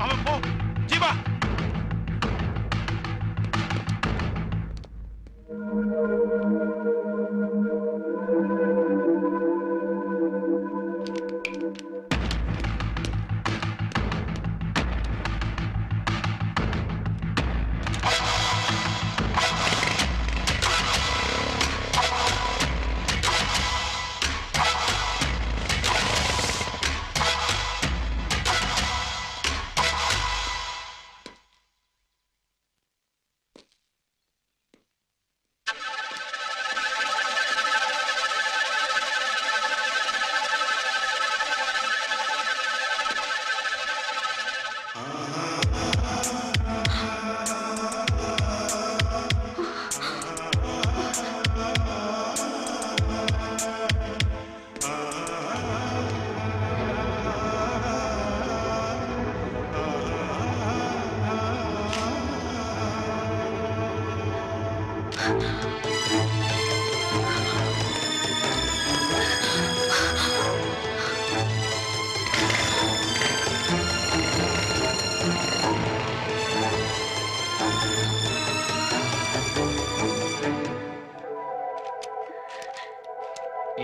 அவன் போ Jeeva.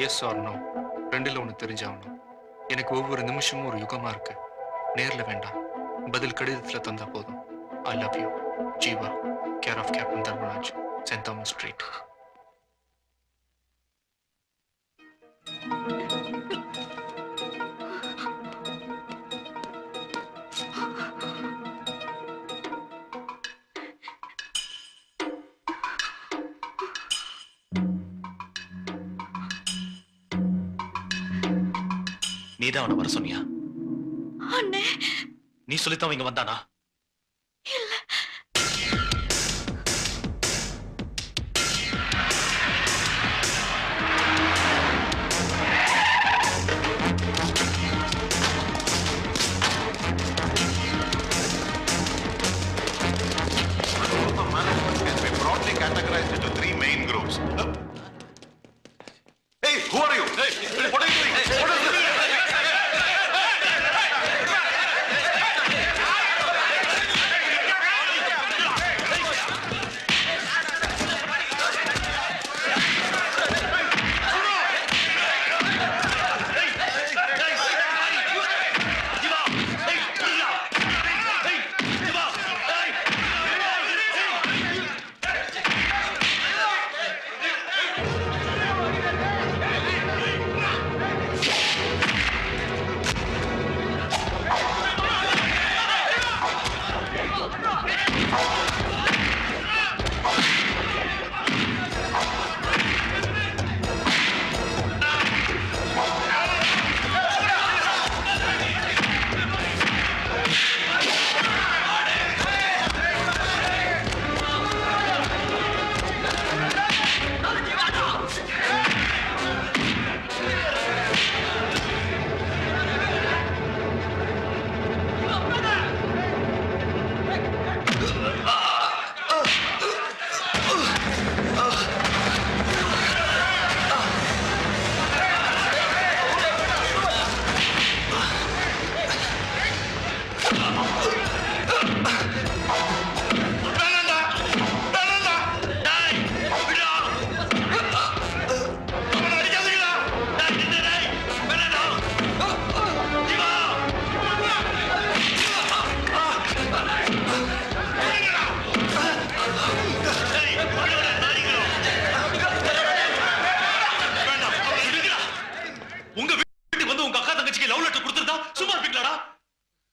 S R no ரெண்டுல ஒன்று தெரிஞ்சாகணும். எனக்கு ஒவ்வொரு நிமிஷமும் ஒரு யுகமா இருக்கு. நேர்ல வேண்டாம், பதில் கடிதத்தில் தந்தா போதும். I love you Jeeva, care of captain Dharmaraj, saint Thomas street. நீதான் அவனை வர சொன்னியா? அண்ணே, நீ சொல்லித்தான் இங்க வந்தானா? இல்ல. Management can be broadly categorized into three main groups. Hey, who are you? Hey, what are you doing? What is this?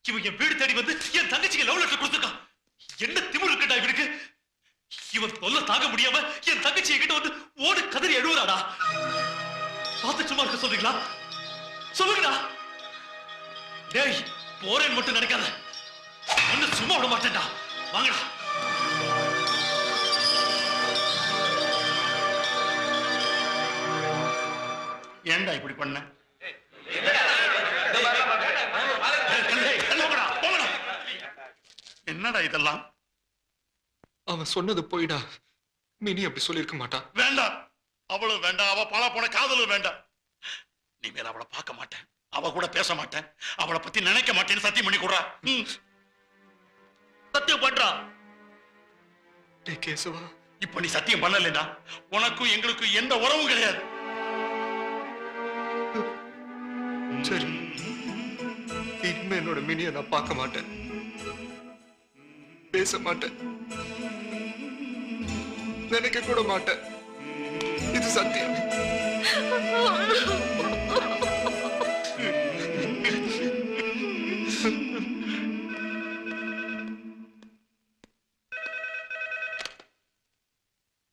இவன் என் வீடு தேடி வந்து என் தங்கச்சிக்கு லவ் லெட்டர் கொடுத்துருக்கான். என்ன திமிரு இருக்கட்டா இவனுக்கு? இவன் தொல்லை தாங்க முடியாம என் தங்கச்சி என்கிட்ட வந்து ஓடு கதறி எழுவுறாடா. பார்த்து சும்மா இருக்க சொல்றீங்களா? சொல்லுங்கடா. டேய், போறேன்னு மட்டும் நினைக்காத. ஒன்னு சும்மா விட மாட்டேன்டா. வாங்கடா. ஏன்டா இப்படி பண்ண? என்னடா இதெல்லாம்? அவன் சொன்னது போயிடா. மினி அப்படி சொல்லியிருக்க மாட்டா. வேண்டாம், அவளும் வேண்டாம், அவ பல போன காதலும் வேண்டாம். நீ மேல அவளை பார்க்க மாட்டேன், அவ கூட பேச மாட்டேன், அவளை பத்தி நினைக்க மாட்டேன்னு சத்தியம் பண்ணி கொடுறா. சத்தியம் பண்றா. டேய் கேசவா, இப்ப நீ சத்தியம் பண்ணலனா உனக்கும் எங்களுக்கும் எந்த உறவும் கிடையாது. சரி, இனிமே என்னோட மினியை நான் பார்க்க மாட்டேன், பேச மாட்டேன், நினைக்க கூட மாட்டேன். இது சத்தியம்.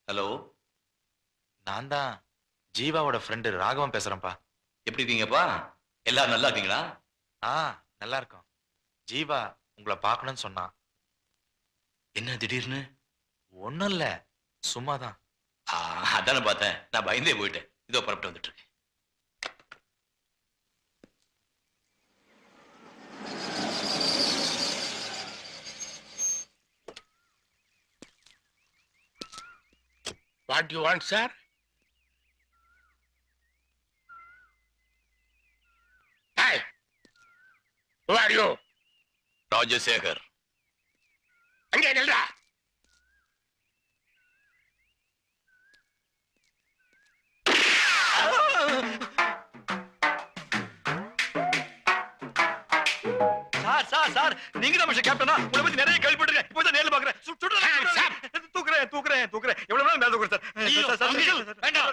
ஹலோ, நான் தான் ஜீவாவோட ஃப்ரெண்டு ராகவன் பேசுறேன்ப்பா. எப்படி இருக்கீங்கப்பா? எல்லாரும் நல்லா இருக்கீங்களா? நல்லா இருக்கும். ஜீவா உங்களை பார்க்கணும்னு சொன்னான். என்ன திடீர்னு? ஒன்றும் இல்லை, சும்மாதான். அதானே பார்த்தேன், நான் பயந்தே போயிட்டேன். இதோ புறப்பட்டு வந்துட்டு இருக்கேன். What do you want, sir? Hey, who are you? Rajasekar. அங்கே நில்றா. சார் நீங்க தான் மிஸ்டர் கேப்டனா? உங்களை பத்தி நிறைய கேள்விப்பட்டிருக்கேன். இப்போ தான் நேர்ல பாக்குறேன். தூக்குறேன் எவ்வளவு நேரம் மேல தூக்குறேன் சார். வேண்டாம்,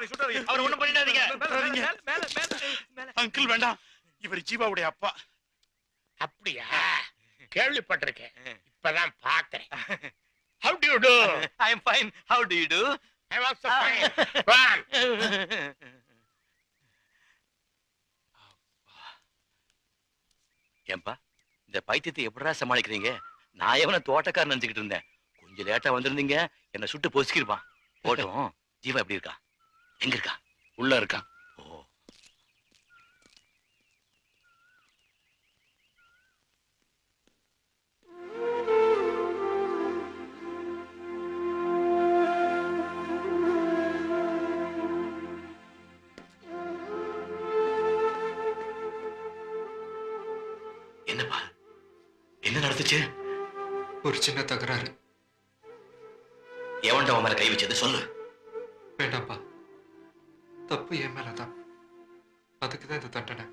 அவர் ஒண்ணும் பண்ணிடாதீங்க. அங்கிள் வேண்டாம், இவர் ஜீவாவுடைய அப்பா. அப்படியா? கேள்விப்பட்டிருக்கேன், இப்பதான் பாக்குறேன். How do you do? I am fine. How do you do? I am also fine. Run. ஏன்பா இந்த பைத்தியத்தை எப்படா சமாளிக்கிறீங்க? நான் எவன தோட்டக்காரன் நினைச்சுக்கிட்டு இருந்தேன். கொஞ்சம் லேட்டா வந்திருந்தீங்க, என்ன சுட்டு பொசுக்கிருப்பான். போட்டோம். ஜீவா எப்படி இருக்கா? எங்க இருக்கா? உள்ள இருக்கான். ஓ, என்னப்பா என்ன நடந்துச்சு? ஒரு சின்ன தகராறு. எவன்டா உன் மேல கை வச்சது சொல்லு. வேண்டாம்ப்பா, தப்பு என் மேலதான். அதுக்குதான் இந்த தண்டனை.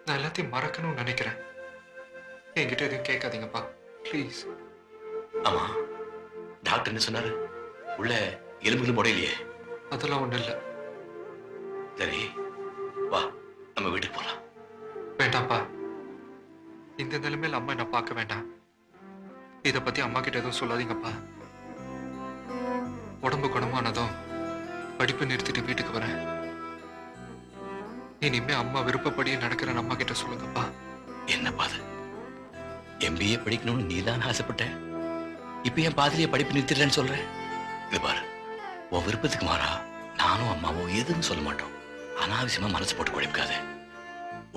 நான் எல்லாத்தையும் மறக்கணும்னு நினைக்கிறேன். என்கிட்ட எதுவும் கேட்காதீங்கப்பா, ப்ளீஸ். ஆமா, டாக்டர் என்ன சொன்னாரு? உள்ள எலும்புகளும் உடையிலையே. அதெல்லாம் ஒண்ணும் இல்லை. சரி வா, நம்ம வீட்டுக்கு போலாம். வேண்டாம்ப்பா, இந்த நிலைமையில அம்மா என்ன பார்க்க வேண்டாம். இத பத்தி அம்மா கிட்ட எதுவும் சொல்லாதீங்கப்பா. உடம்பு குணமானதும் படிப்பு நிறுத்திட்டு வீட்டுக்கு வரேன். இனிமே அம்மா விருப்பப்படியே நடக்கிறேன் அம்மா கிட்ட சொல்லுங்கப்பா. என்னப்பா அது? MBA படிக்கணும்னு நீதான் ஆசைப்பட்ட. இப்ப என் பாதிரியை படிப்பு நிறுத்திடுறேன்னு சொல்றேன். இது பாரு, உன் விருப்பத்துக்கு மாறா நானும் அம்மாவும் எதுவும் சொல்ல மாட்டோம். அனாவசியமா மனசு போட்டு குழப்பிக்காத.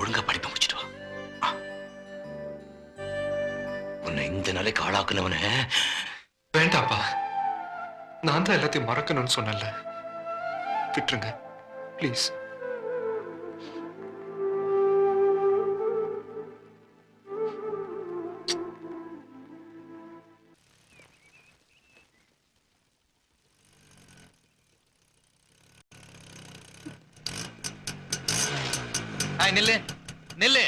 ஒழுங்கா படிப்பை முடிச்சிட்டு வா. உன்னை இந்த நாளைக்கு ஆளாக்குனவன. வேண்டாப்பா, நான் தான் எல்லாத்தையும் மறக்கணும்னு சொன்னேன்ல. விட்டுருங்க ப்ளீஸ். நில்லு நில்லு.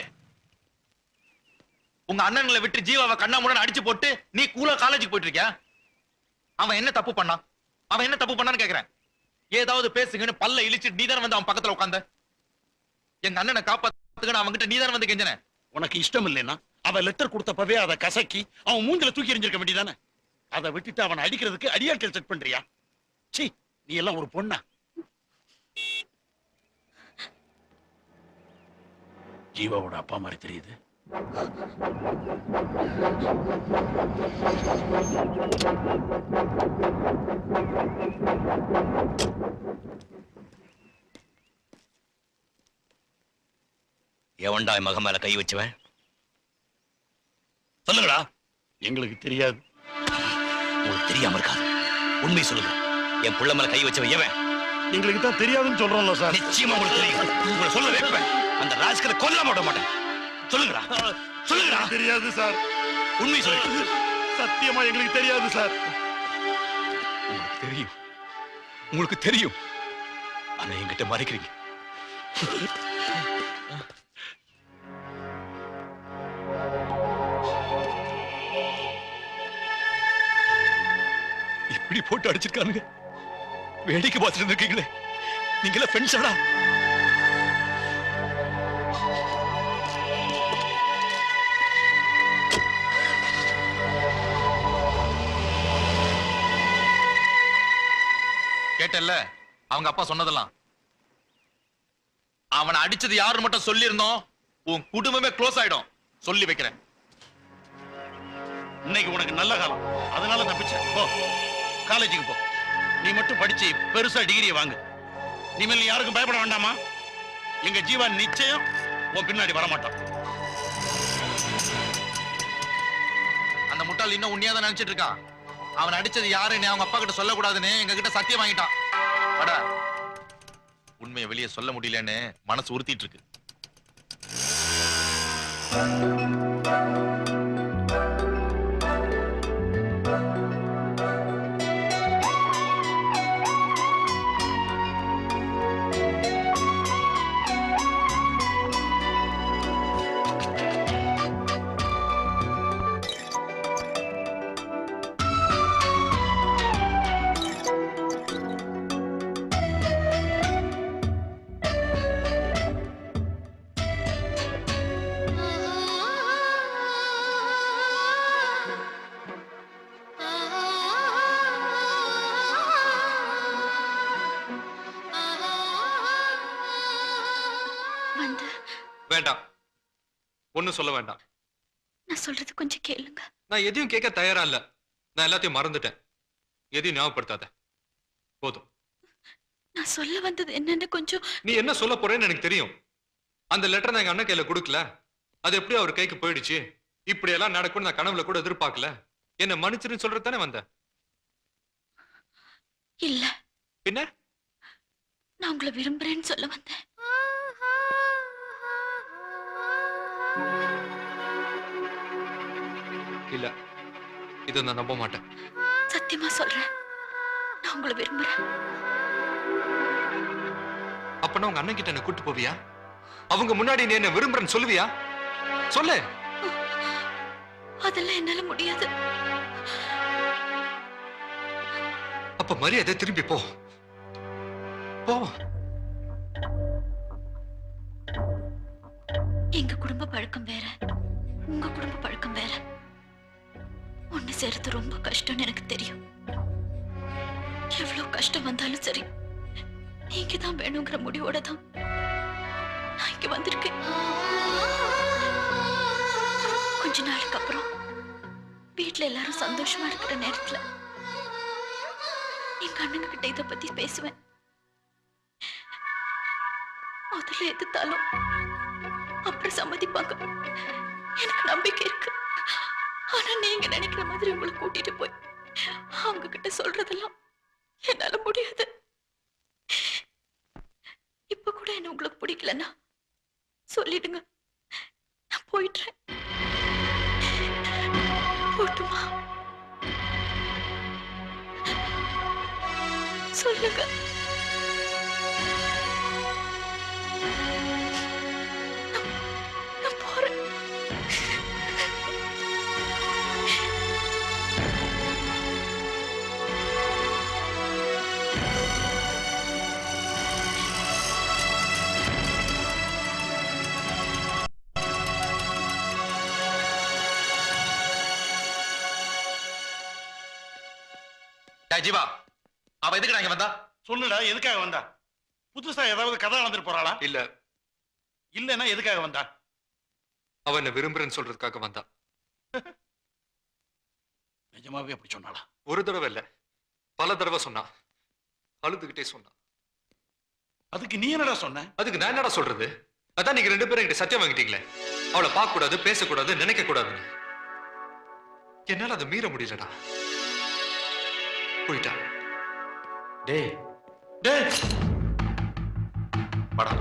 உங்க அண்ணன்களை விட்டு ஜீவாவை கண்ணா முன்னாடி அடிச்சு போட்டு நீ கூலா காலேஜுக்கு போயிட்டு இருக்கியா? அவன் என்ன தப்பு பண்ணான்? அவன் என்ன தப்பு பண்ணான்னு கேக்குறேன். ஏதாவது பேசுங்கன்னு பல்ல இழிச்சு நீதான வந்து அவன் பக்கத்துல உட்கார்ந்த. எங்க அண்ணனை காப்பாத்துக்கன்னு அவன்கிட்ட நீதான வந்து கெஞ்சன. உனக்கு இஷ்டம் இல்லைன்னா அவன் லெட்டர் கொடுத்தப்பவே அதை கசக்கி அவன் மூஞ்சில தூக்கி எறிஞ்சிருக்க வேண்டியதானே? அதை விட்டுட்டு அவன் அடிக்கிறதுக்கு அடியாட்கள் செட் பண்றியா? சீ, நீ எல்லாம் ஒரு பொண்ணா? ஜீவாவோட அப்பா மாதிரி தெரியுது. எவன்டா மக மேல கை வச்சுவன்? சொல்லுங்கடா. எங்களுக்கு தெரியாது. உங்களுக்கு தெரியாம இருக்காது. உண்மை சொல்லுங்க. என் புள்ள மேல கை வச்சவன் எவன்? எங்களுக்கு தான் தெரியாதுன்னு சொல்றோம்ல சார். நிச்சயமா உங்களுக்கு தெரியும். உங்களை சொல்ல வைப்பேன். அந்த ராஜ்கரை கொல்ல மாட்ட மாட்டேன். சொல்லுங்கடா, சொல்லுங்கடா. தெரியாது சார். உண்மை சொல்லுங்க. சத்தியமா எங்களுக்கு தெரியாது சார். உங்களுக்கு தெரியும், உங்களுக்கு தெரியும். ஆனா என்கிட்ட மறைக்கிறீங்க. இப்படி போட்டு அடிச்சிருக்கானுங்க. வேடிக்கை பார்த்துட்டு இருக்கீங்களே, நீங்களே ஃப்ரெண்ட்ஸாடா? கேட்டல்ல அவங்க அப்பா சொன்னதெல்லாம். அவனை அடிச்சது யாருன்னு மட்டும் சொல்லி இருந்தோம், உன் குடும்பமே க்ளோஸ் ஆயிடும். சொல்லி வைக்கிறேன். இன்னைக்கு உனக்கு நல்ல காலம், அதனால தப்பிச்ச. போ, காலேஜுக்கு போ. நீ மட்டும் படிச்சு பெருசா டிகிரியை வாங்கு. இனிமேல் யாருக்கும் பயப்பட வேண்டாமா? எங்க ஜீவா நிச்சயம் உன் பின்னாடி வரமாட்டான். அந்த முட்டாள் இன்னும் உண்மையாதான் நினைச்சிட்டு இருக்கான். அவன் அடிச்சது யாருன்னு அவங்க அப்பா கிட்ட சொல்லக்கூடாதுன்னு எங்க கிட்ட சத்தியம் வாங்கிட்டான். வாடா, உண்மையை வெளியே சொல்ல முடியலன்னு மனசு உறுத்திட்டு இருக்கு. வந்து வேண்டாம், ஒன்னும் சொல்ல வேண்டாம். நான் சொல்றது கொஞ்சம் கேளுங்க. நான் எதையும் கேட்க தயாரா இல்ல. நான் எல்லாத்தையும் மறந்துட்டேன். எதையும் ஞாபகப்படுத்தாத. போதும். நான் சொல்ல வந்தது என்னன்னு கொஞ்சம். நீ என்ன சொல்ல போறேன்னு எனக்கு தெரியும். அந்த லெட்டர் நான் எங்க அண்ணன் கையில கொடுக்கல. அது எப்படி அவர் கைக்கு போயிடுச்சு. இப்படி எல்லாம் நடக்கும்னு நான் கனவுல கூட எதிர்பார்க்கல. என்ன மன்னிச்சிருன்னு சொல்றது தானே வந்த? இல்ல, பின்ன நான் உங்களை விரும்புறேன்னு சொல்ல வந்தேன். இல்ல, இதை நான் நம்ப மாட்டேன். சத்தியமா சொல்றேன், நான் உங்களை விரும்புறேன். அப்பனா உங்க அண்ணன் கிட்ட என்ன கூட்டு போவியா? அவங்க முன்னாடி நீ என்ன விரும்புறேன்னு சொல்லுவியா? சொல்லு. அதெல்லாம் என்னால முடியாது. அப்ப மரியாதை திரும்பி போ. போ. எங்க குடும்ப பழக்கம் வேற, உங்க குடும்ப பழக்கம் வேற. ஒண்ணு சேர்த்து ரொம்ப கஷ்டம்னு எனக்கு தெரியும். எவ்வளவு கஷ்டம் வந்தாலும் சரி, நீங்க தான் வேணுங்கிற முடிவோட தான் நான் இங்க வந்திருக்கேன். கொஞ்ச நாளுக்கு அப்புறம் வீட்டுல எல்லாரும் சந்தோஷமா இருக்கிற நேரத்துல எங்க அண்ணங்க கிட்ட இத பத்தி பேசுவேன். முதல்ல எதிர்த்தாலும் அப்புறம் சம்மதிப்பாங்க, எனக்கு நம்பிக்கை இருக்கு. ஆனா நீங்க நினைக்கிற மாதிரி உங்களை கூட்டிட்டு போய் அவங்க கிட்ட சொல்றதெல்லாம் என்னால முடியாது. இப்ப கூட என்ன உங்களுக்கு பிடிக்கலன்னா சொல்லிடுங்க, நான் போயிடுறேன். போட்டுமா? சொல்லுங்க. நான் போறேன். ஜீவா, அவ எதுக்கு இங்க வந்தா? சொல்லுடா, எதுக்காக வந்தா? புதுசா ஏதாவது கதை நடந்துட்டு போறாளா? இல்ல. இல்லன்னா எதுக்காக வந்தா? அவ என்ன விரும்புறேன்னு சொல்றதுக்காக வந்தா. நிஜமாவே அப்படி சொன்னாளா? ஒரு தடவை இல்ல, பல தடவை சொன்னா. அழுதுகிட்டே சொன்னா. அதுக்கு நீ என்னடா சொன்ன? அதுக்கு நான் என்னடா சொல்றது? அதான் நீங்க ரெண்டு பேரும் என்கிட்ட சத்தியம் வாங்கிட்டீங்களே, அவளை பார்க்க கூடாது, பேசக்கூடாது, நினைக்க கூடாதுன்னு. என்னால அதை மீற முடியலடா. போயிட்டா. டேய் டேய், வாடா.